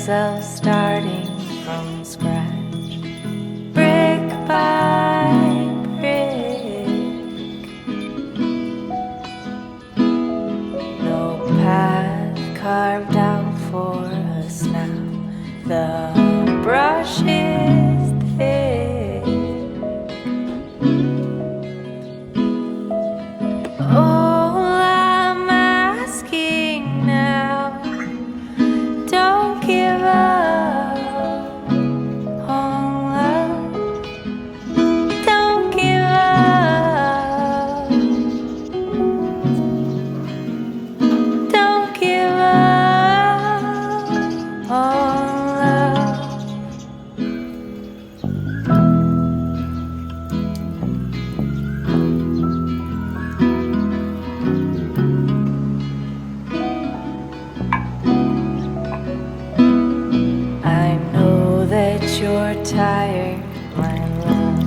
myself starting from scratch, brick by brick. No path carved out for us now. The brush is thick. All I'm asking now, don't give up on love. Don't give up. Don't give up on love. I know that you're tired, my love,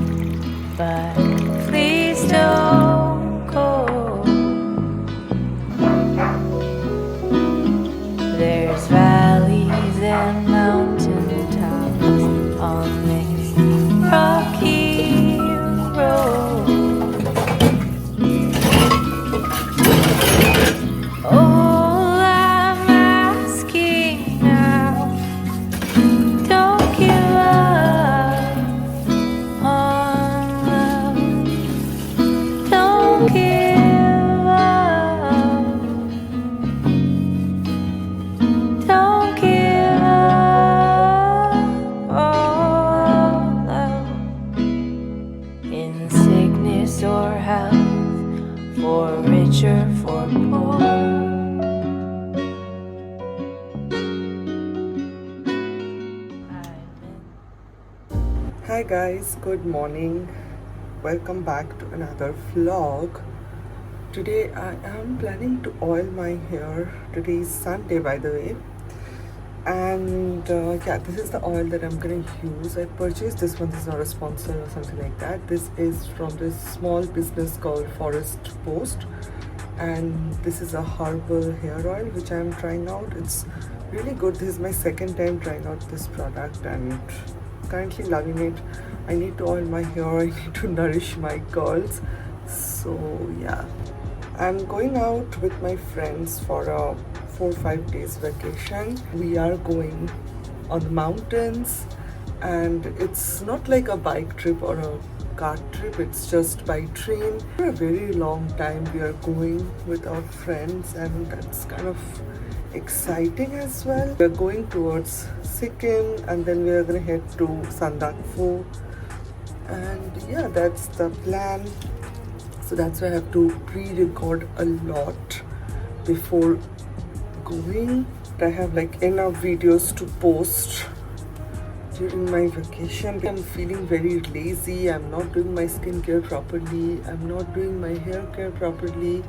but please don't go. There's valleys and mountain tops on this rocky road. All I'm asking now, don't give up on love. Don't give up. Don't give up on love. In sickness or health, for rich or for poor. Hi guys, good morning. Welcome back to another vlog. Today I am planning to oil my hair. Today is Sunday, by the way. And yeah, this is the oil that I'm gonna use. I purchased this one. This is not a sponsor or something like that. This is from this small business called Forest Post, and this is a herbal hair oil which I'm trying out. It's really good. This is my second time trying out this product and currently loving it. I need to oil my hair. I need to nourish my curls. So yeah, I'm going out with my friends for a 4-5 days vacation. We are going on the mountains, and it's not like a bike trip or a car trip, it's just by train. For a very long time we are going with our friends, and that's kind of exciting as well. We're going towards Sikkim, and then we are gonna head to Sandakphu, and yeah, that's the plan. So that's why I have to pre-record a lot before going. I have like enough videos to post during my vacation. I'm feeling very lazy. I'm not doing my skincare properly. I'm not doing my hair care properly.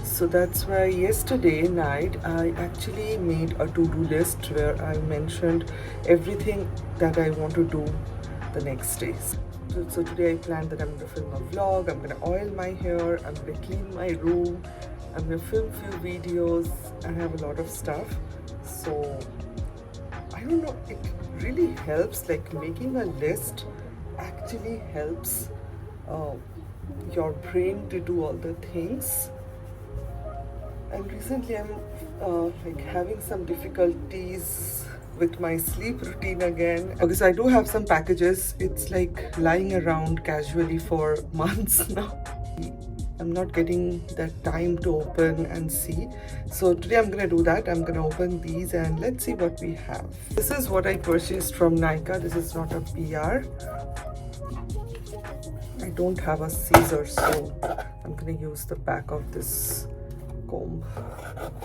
So that's why yesterday night I actually made a to-do list where I mentioned everything that I want to do the next days. So today I planned that I'm going to film a vlog, I'm going to oil my hair, I'm going to clean my room, I'm going to film few videos, and have a lot of stuff. So I don't know, it really helps, like making a list actually helps your brain to do all the things. And recently I'm like having some difficulties with my sleep routine again. Okay, so I do have some packages. It's like lying around casually for months now. I'm not getting that time to open and see. So today I'm gonna do that. I'm gonna open these and let's see what we have. This is what I purchased from Nykaa. This is not a PR. I don't have a scissor, so I'm gonna use the back of this comb.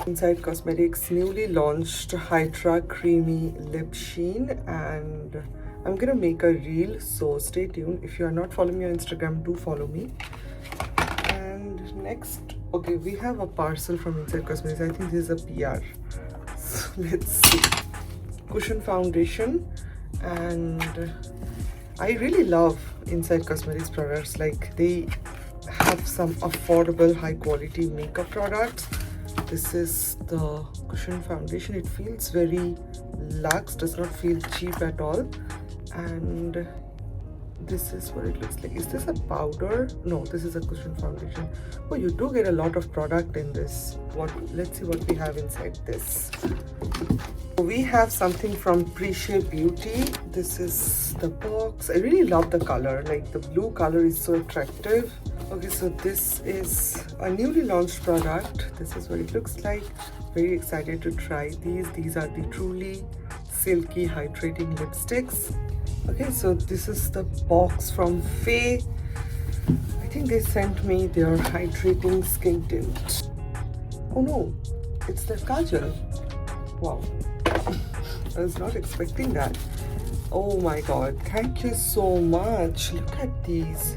Inside Cosmetics newly launched Hydra Creamy Lip Sheen, and I'm gonna make a reel, so stay tuned. If you are not following me on Instagram, do follow me. And next, okay, we have a parcel from Inside Cosmetics. I think this is a PR. So let's see. Cushion foundation, and I really love Inside Cosmetics products. Like, they have some affordable high quality makeup products, This is the cushion foundation. It feels very luxe, does not feel cheap at all. And this is what it looks like. Is this a powder? No, this is a cushion foundation. Oh, you do get a lot of product in this. Let's see what we have inside this. We have something from Pre-Shape Beauty. This is the box. I really love the color. Like, the blue color is so attractive. Okay, so this is a newly launched product. This is what it looks like. Very excited to try these. These are the truly silky hydrating lipsticks. Okay, so this is the box from Faye. I think they sent me their hydrating skin tint. Oh no, it's the kajal. Wow, I was not expecting that. Oh my god, thank you so much. Look at these.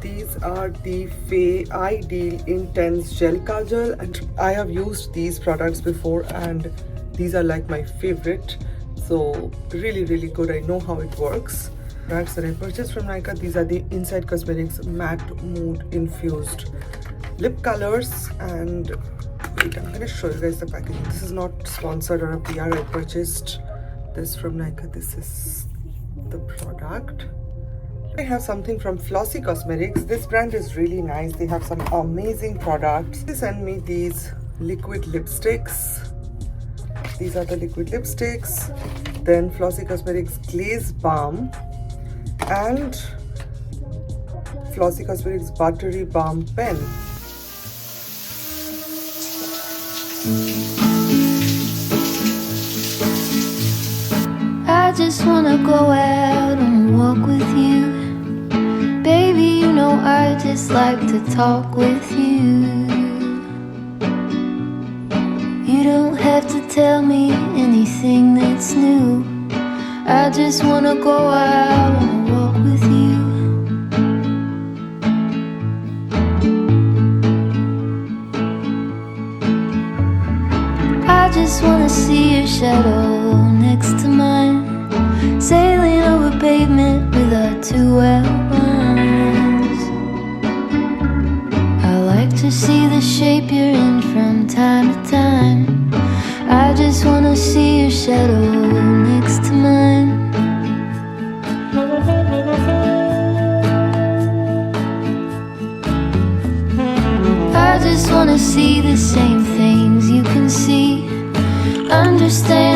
These are the Faye Ideal Intense Gel Kajal, and I have used these products before and these are like my favorite. So really good. I know how it works. Products that I purchased from Nykaa, these are the Inside Cosmetics Matte Mood Infused Lip Colors. And wait, I'm going to show you guys the packaging. This is not sponsored or a PR. I purchased this from Nykaa. This is the product. I have something from Flossy Cosmetics. This brand is really nice. They have some amazing products. They sent me these liquid lipsticks. These are the liquid lipsticks. Then Flossy Cosmetics Glaze Balm and Flossy Cosmetics Buttery Balm Pen. I just wanna go out and walk with you. Baby, you know I just like to talk with you. You don't have to tell me anything that's new. I just wanna go out and walk with you. I just wanna see your shadow next to mine, sailing over pavement with our two elbows. I like to see the shape you're in from time to time. I just wanna see your shadow next to mine. I just wanna see the same things you can see, understand